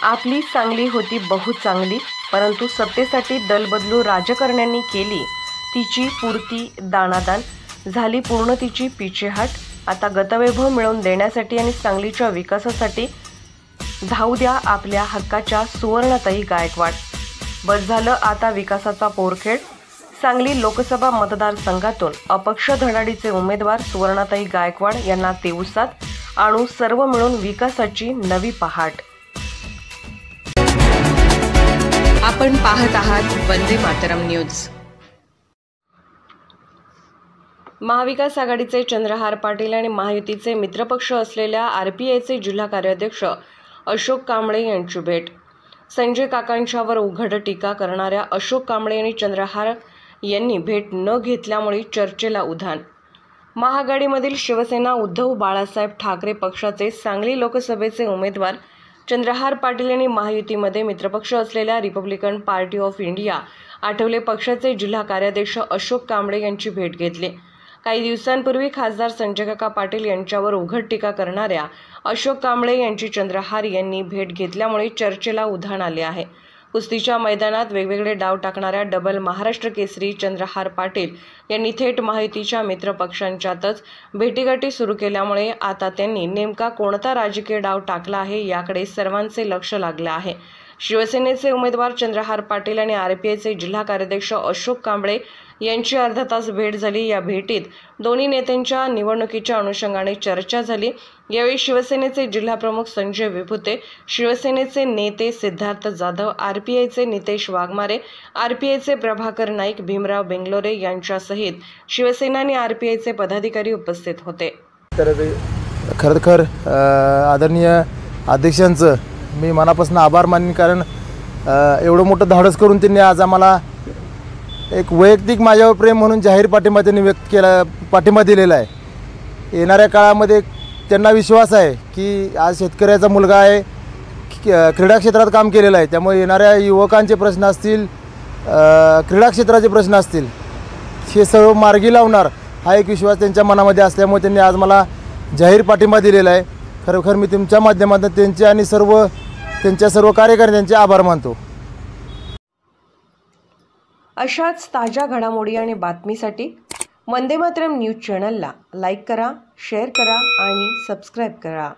आपली सांगली होती बहुत चांगली, परंतु सत्तेसाठी दल बदलू राजकारण्यांनी केली तिची पुरती दाणादाण, झाली पूर्ण तिची पिछेहाट। आता गतवैभव मिळवून देण्यासाठी आणि सांगलीच्या विकासासाठी धावू द्या आपल्या हक्काच्या सुवर्णाताई गायकवाड। बस झालं आता विकासाचा पोरखेड। सांगली लोकसभा मतदारसंघातून अपक्ष धडाडीचे उमेदवार सुवर्णाताई गायकवाड यांना तेवसात आणू, सर्व मिळून विकासाची नवी पहाट। आपण पाहत आहात वंदे मातरम न्यूज। महाविकास आघाडीचे चंद्रहार पाटील आणि महायुतीचे मित्रपक्ष असलेल्या RPIचे जिल्हा कार्याध्यक्ष अशोक कांबळे यांची भेट। संजय काकांच्यावर उघड टीका करणाऱ्या अशोक कांबळे आणि चंद्रहार यांनी भेट न घेतल्यामुळे चर्चेला उधाण। महाआघाडीमधील शिवसेना उद्धव बाळासाहेब ठाकरे पक्षाचे सांगली लोकसभेचे उमेदवार चंद्रहार पाटील यांनी महायुतीमध्ये मित्रपक्ष असलेल्या Republican party of India Athawale पक्षाचे जिल्हा कार्याध्यक्ष अशोक कांबळे यांची भेट घेतली। काही दिवसांपूर्वी खासदार संजय काका पाटील यांच्यावर उघड टीका करणाऱ्या अशोक कांबळे यांची चंद्रहार यांनी भेट घेतल्यामुळे चर्चेला उधाण आले आहे। कुस्तीच्या मैदानात वेगवेगळे डाव टाकणाऱ्या डबल महाराष्ट्र केसरी चंद्रहार पाटील यांनी थेट महायुतीच्या मित्रपक्षांच्यातच भेटीगाठी सुरू केल्यामुळे आता त्यांनी नेमका कोणता राजकीय डाव टाकला आहे याकडे सर्वांचे लक्ष लागले आहे। शिवसेनेचे उमेदवार चंद्रहार पाटील आणि RPIचे जिल्हा कार्याध्यक्ष अशोक कांबळे यांची अर्धा तास भेट झाली। या भेटीत दोन्ही नेत्यांच्या निवडणुकीच्या अनुषंगाने चर्चा झाली। यावेळी शिवसेनेचे जिल्हाप्रमुख संजय विभुते, शिवसेनेचे नेते सिद्धार्थ जाधव, RPIचे नितेश वाघमारे, RPIचे प्रभाकर नाईक, भीमराव बेंगलोरे यांच्यासहित शिवसेना आणि RPIचे पदाधिकारी उपस्थित होते। खरखर आदरणीय अध्यक्षांचं मी मनापासून आभार मानेन, कारण एवढं मोठं धाडस करून त्यांनी आज आम्हाला एक वैयक्तिक माझ्यावर प्रेम म्हणून जाहीर पाठिंबा त्यांनी व्यक्त केला, पाठिंबा दिलेला आहे। येणाऱ्या काळामध्ये त्यांना विश्वास आहे की आज शेतकऱ्याचा मुलगा आहे, क्रीडा क्षेत्रात काम केलेलं आहे, त्यामुळे येणाऱ्या युवकांचे प्रश्न असतील, क्रीडा क्षेत्राचे प्रश्न असतील, हे सर्व मार्गी लावणार हा एक विश्वास त्यांच्या मनामध्ये असल्यामुळे त्यांनी आज मला जाहीर पाठिंबा दिलेला आहे। खरोखर मी तुमच्या माध्यमातून त्यांचे आणि त्यांच्या सर्व कार्यकर्त्यांचे आभार मानतो। अशाच ताज्या घडामोडी आणि बातमीसाठी वंदे मातरम न्यूज चॅनलला लाईक करा, शेअर करा आणि सबस्क्राईब करा।